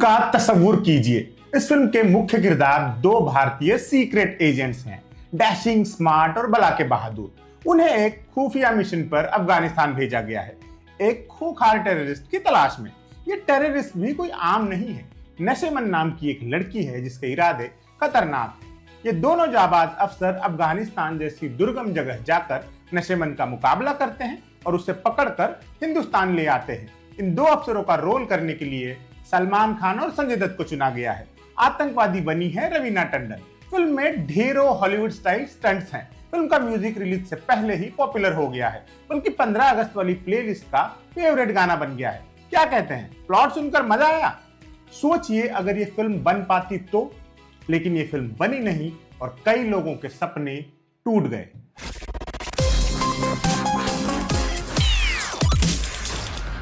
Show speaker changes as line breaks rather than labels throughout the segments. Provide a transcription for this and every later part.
का तस्वुर कीजिए। इस फिल्म के मुख्य किरदार दो भारतीय सीक्रेट एजेंट्स हैं, डैशिंग, स्मार्ट और भला के बहादुर। उन्हें एक खुफिया मिशन पर अफगानिस्तान भेजा गया है, एक खूंखार टेररिस्ट की तलाश में। ये टेररिस्ट भी कोई आम नहीं है, नशेमन नाम की एक लड़की है जिसके इरादे खतरनाक हैं। ये दोनों जाबाज अफसर अफगानिस्तान जैसी दुर्गम जगह जाकर नशेमन का मुकाबला करते हैं और उसे पकड़कर हिंदुस्तान ले आते हैं। इन दो अफसरों का रोल करने के लिए सलमान खान और संजय दत्त को चुना गया है। आतंकवादी बनी है रवीना टंडन। फिल्म में ढेरों हॉलीवुड स्टाइल स्टंट्स हैं। फिल्म का म्यूजिक रिलीज से पहले ही पॉपुलर हो गया है, बल्कि 15 अगस्त वाली प्लेलिस्ट का फेवरेट गाना बन गया है। क्या कहते हैं, प्लॉट सुनकर मजा आया? सोचिए अगर ये फिल्म बन पाती तो, लेकिन ये फिल्म बनी नहीं और कई लोगों के सपने टूट गए।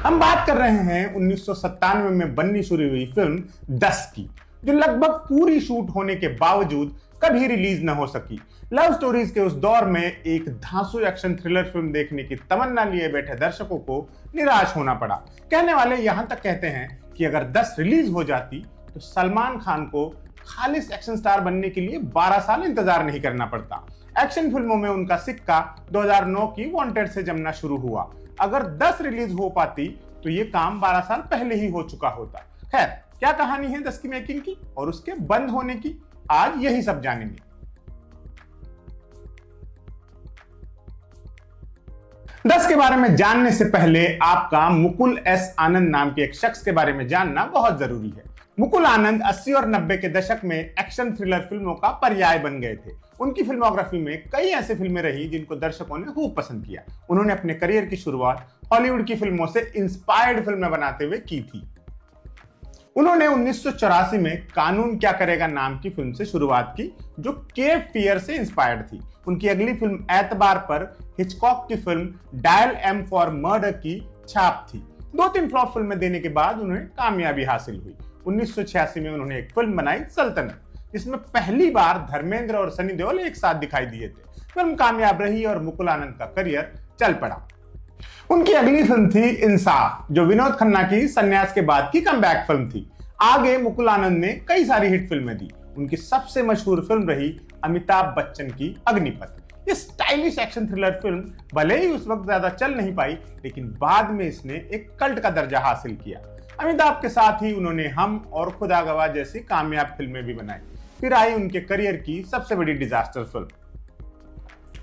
हम बात कर रहे हैं 1997 में बननी शुरू हुई फिल्म 10 की, जो लगभग पूरी शूट होने के बावजूद कभी रिलीज न हो सकी। लव स्टोरीज के उस दौर में एक धांसू एक्शन थ्रिलर फिल्म देखने की तमन्ना लिए बैठे दर्शकों को निराश होना पड़ा। कहने वाले यहां तक कहते हैं कि अगर 10 रिलीज हो जाती तो सलमान खान को खालिस एक्शन स्टार बनने के लिए 12 साल इंतजार नहीं करना पड़ता। एक्शन फिल्मों में उनका सिक्का 2009 की वांटेड से जमना शुरू हुआ। अगर 10 रिलीज हो पाती तो ये काम 12 साल पहले ही हो चुका होता। खैर, क्या कहानी है 10 की मेकिंग की और उसके बंद होने की, आज यही सब जानेंगे। 10 के बारे में जानने से पहले आपका मुकुल एस आनंद नाम के एक शख्स के बारे में जानना बहुत जरूरी है। मुकुल आनंद 80 और 90 के दशक में एक्शन थ्रिलर फिल्मों का पर्याय बन गए थे। उनकी फिल्मोग्राफी में कई ऐसी फिल्में रही जिनको दर्शकों ने खूब पसंद किया। उन्होंने अपने करियर की शुरुआत हॉलीवुड की फिल्मों से इंस्पायर्ड फिल्में बनाते हुए की थी। उन्होंने 1984 में कानून क्या करेगा नाम की फिल्म से शुरुआत की, जो केप फियर से इंस्पायर्ड थी। उनकी अगली फिल्म एतबार पर हिचकॉक की film Dial M for Murder की छाप थी। 2-3 फ्लॉप फिल्में देने के बाद उन्हें कामयाबी हासिल हुई। 1986 में उन्होंने एक फिल्म बनाई सल्तनत, जिसमें पहली बार धर्मेंद्र और सनी देओल एक साथ दिखाई दिए थे। फिल्म कामयाब रही और मुकुल आनंद का करियर चल पड़ा। उनकी अगली फिल्म थी इंसाफ, जो विनोद खन्ना की संन्यास के बाद की कमबैक फिल्म थी। आगे मुकुल आनंद ने कई सारी हिट फिल्में दी। उनकी सबसे मशहूर फिल्म रही अमिताभ बच्चन की अग्निपथ। ये स्टाइलिश एक्शन थ्रिलर फिल्म भले ही उस वक्त ज्यादा चल नहीं पाई, लेकिन बाद में इसने एक कल्ट का दर्जा हासिल किया। अमिताभ के साथ ही उन्होंने हम और खुदा गवाह जैसी कामयाब फिल्में भी बनाई। फिर आई उनके करियर की सबसे बड़ी डिजास्टर फिल्म।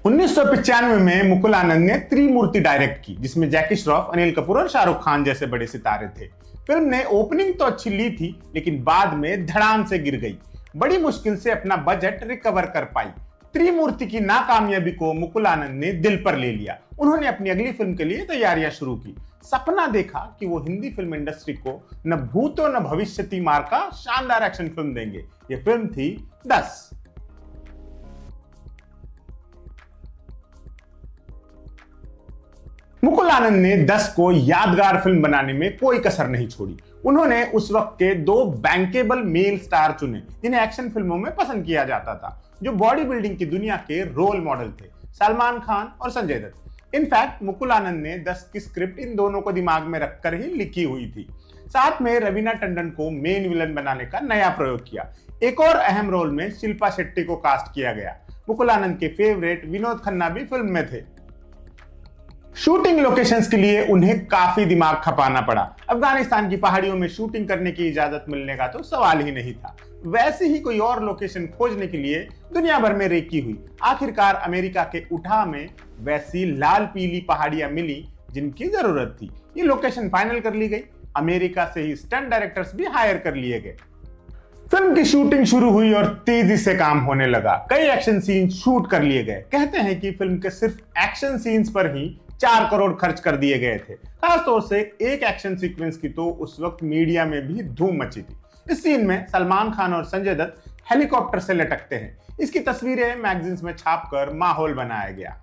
1995 में मुकुल आनंद ने त्रिमूर्ति डायरेक्ट की, जिसमें जैकी श्रॉफ, अनिल कपूर और शाहरुख खान जैसे बड़े सितारे थे। फिल्म ने ओपनिंग तो अच्छी ली थी, लेकिन बाद में धड़ाम से गिर गई। बड़ी मुश्किल से अपना बजट रिकवर कर पाई। त्रिमूर्ति की नाकामयाबी को मुकुल आनंद ने दिल पर ले लिया। उन्होंने अपनी अगली फिल्म के लिए तैयारियां शुरू की। सपना देखा कि वो हिंदी फिल्म इंडस्ट्री को न भूतो न भविष्यति मार का शानदार एक्शन फिल्म देंगे। ये फिल्म थी 10। मुकुल आनंद ने 10 को यादगार फिल्म बनाने में कोई कसर नहीं छोड़ी। उन्होंने उस वक्त के 2 बैंकेबल मेल स्टार चुने, जिन्हें एक्शन फिल्मों में पसंद किया जाता था, जो बॉडी बिल्डिंग की दुनिया के रोल मॉडल थे, सलमान खान और संजय दत्त। इनफैक्ट मुकुल आनंद ने 10 की स्क्रिप्ट इन दोनों को दिमाग में रखकर ही लिखी हुई थी। साथ में रवीना टंडन को मेन विलन बनाने का नया प्रयोग किया। एक और अहम रोल में शिल्पा शेट्टी को कास्ट किया गया। मुकुल आनंद के फेवरेट विनोद खन्ना भी फिल्म में थे। शूटिंग लोकेशंस के लिए उन्हें काफी दिमाग खपाना पड़ा। अफगानिस्तान की पहाड़ियों में शूटिंग करने की इजाजत मिलने का तो सवाल ही नहीं था। वैसे ही कोई और लोकेशन खोजने के लिए दुनिया भर में रेकी हुई। आखिरकार अमेरिका के उठा में वैसी लाल पीली पहाड़ियां मिली जिनकी जरूरत थी। ये लोकेशन फाइनल कर ली गई। अमेरिका से ही स्टंट डायरेक्टर्स भी हायर कर लिए गए। फिल्म की शूटिंग शुरू हुई और तेजी से काम होने लगा। कई एक्शन सीन शूट कर लिए गए। कहते हैं कि फिल्म के सिर्फ एक्शन सीन्स पर ही 4 करोड़ खर्च कर दिए गए थे। खासतौर से एक एक्शन सीक्वेंस की तो उस वक्त मीडिया में भी धूम मची थी। इस सीन में सलमान खान और संजय दत्त हेलीकॉप्टर से लटकते हैं। इसकी तस्वीरें मैगजीन्स में छापकर माहौल बनाया गया।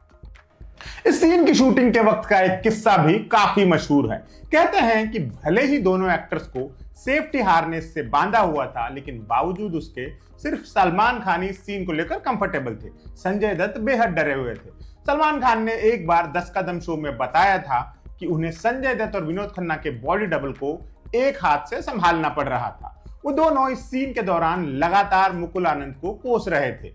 इस सीन की शूटिंग के वक्त का एक किस्सा भी काफी मशहूर है। कहते हैं कि भले ही दोनों एक्टर्स को सेफ्टी हार्नेस से बांधा हुआ था, लेकिन बावजूद उसके सिर्फ सलमान खान इस सीन को लेकर कंफर्टेबल थे। संजय दत्त बेहद डरे हुए थे। सलमान खान ने एक बार 10 कदम शो में बताया था कि उन्हें संजय दत्त और विनोद खन्ना के बॉडी डबल को एक हाथ से संभालना पड़ रहा था। वो दोनों इस सीन के दौरान लगातार मुकुल आनंद को कोस रहे थे।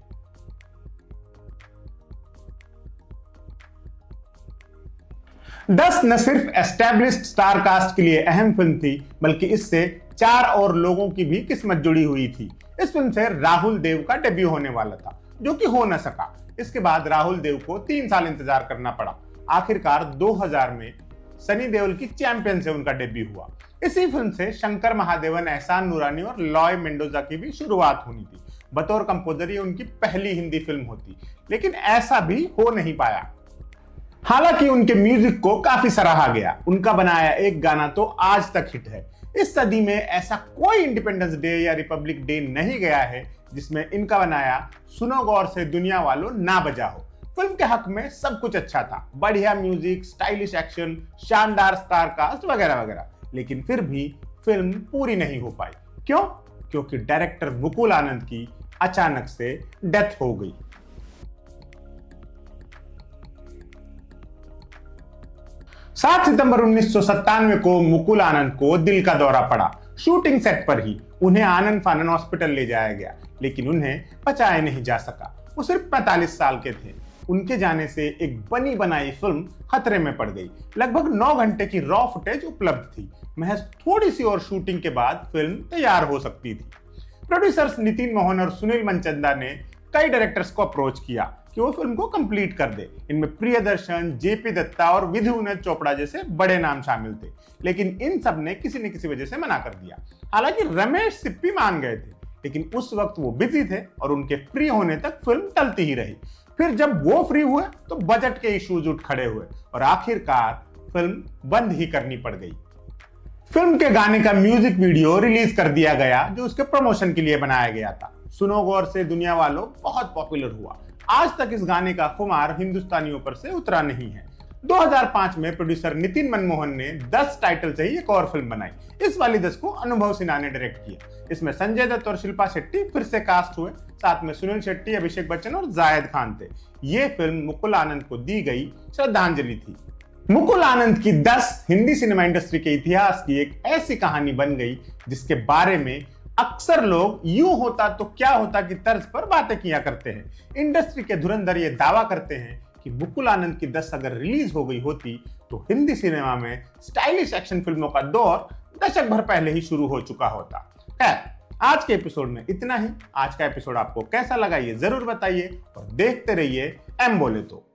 दस न सिर्फ एस्टैब्लिश्ड स्टार कास्ट के लिए अहम फिल्म थी, बल्कि इससे 4 और लोगों की भी किस्मत जुड़ी हुई थी। इस फिल्म से राहुल देव का डेब्यू होने वाला था, जो कि हो न सका। इसके बाद राहुल देव को 3 साल इंतजार करना पड़ा। आखिरकार 2000 में सनी देओल की चैंपियन से उनका डेब्यू हुआ। इसी फिल्म से शंकर महादेवन, एहसान नूरानी और लॉय मेंडोजा की भी शुरुआत होनी थी। बतौर कंपोजर ये उनकी पहली हिंदी फिल्म होती, लेकिन ऐसा भी हो नहीं पाया। हालांकि उनके म्यूजिक को काफी सराहा गया। उनका बनाया एक गाना तो आज तक हिट है। इस सदी में ऐसा कोई इंडिपेंडेंस डे या रिपब्लिक डे नहीं गया है जिसमें इनका बनाया सुनो गौर से दुनिया वालों ना बजा हो। फिल्म के हक में सब कुछ अच्छा था, बढ़िया म्यूजिक, स्टाइलिश एक्शन, शानदार स्टार कास्ट वगैरह वगैरह, लेकिन फिर भी फिल्म पूरी नहीं हो पाई। क्यों? क्योंकि डायरेक्टर मुकुल आनंद की अचानक से डेथ हो गई। 7 सितंबर 1997 को मुकुल आनंद को दिल का दौरा पड़ा। शूटिंग सेट पर ही उन्हें आनंद फानन हॉस्पिटल ले जाया गया, लेकिन उन्हें बचाया नहीं जा सका। वो सिर्फ 45 साल के थे। उनके जाने से एक बनी बनाई फिल्म खतरे में पड़ गई। लगभग 9 घंटे की रॉ फुटेज उपलब्ध थी। महज थोड़ी सी और शूटिंग के बाद फिल्म तैयार हो सकती थी। प्रोड्यूसर्स नितिन मोहन और सुनील मनचंदा ने कई डायरेक्टर्स को अप्रोच किया कि वो फिल्म को कंप्लीट कर दे। इनमें प्रियदर्शन, जेपी दत्ता और विधुनाथ चोपड़ा जैसे बड़े नाम शामिल थे, लेकिन इन सब ने किसी न किसी वजह से मना कर दिया। हालांकि रमेश सिप्पी मान गए थे, लेकिन उस वक्त वो बिजी थे और उनके फ्री होने तक फिल्म टलती ही रही। फिर जब वो फ्री हुए तो बजट के इश्यूज उठ खड़े हुए और आखिरकार फिल्म बंद ही करनी पड़ गई। फिल्म के गाने का म्यूजिक वीडियो रिलीज कर दिया गया, जो उसके प्रमोशन के लिए बनाया गया था। सुनो गौर से दुनिया वालों बहुत पॉपुलर हुआ। आज तक इस गाने का खुमार हिंदुस्तानियों पर से उतरा नहीं है। 2005 में प्रोड्यूसर नितिन मनमोहन ने 10 टाइटल से ही एक और फिल्म बनाई। इस वाली 10 को अनुभव सिन्हा ने डायरेक्ट किया। इसमें संजय दत्त और शिल्पा शेट्टी फिर से कास्ट हुए। साथ में सुनील शेट्टी, अभिषेक बच्चन और जायद खान थे। ये फिल्म मुकुल आनंद को दी गई श्रद्धांजलि थी। मुकुल आनंद की 10 हिंदी सिनेमा इंडस्ट्री के इतिहास की एक ऐसी कहानी बन गई जिसके बारे में अक्सर लोग यूं होता तो क्या होता की तर्ज पर बातें किया करते हैं। इंडस्ट्री के धुरंधर ये दावा करते हैं कि मुकुल आनंद की 10 अगर रिलीज हो गई होती तो हिंदी सिनेमा में स्टाइलिश एक्शन फिल्मों का दौर दशक भर पहले ही शुरू हो चुका होता। खैर, आज के एपिसोड में इतना ही। आज का एपिसोड आपको कैसा लगा ये जरूर बताइए और देखते रहिए एम बोले तो।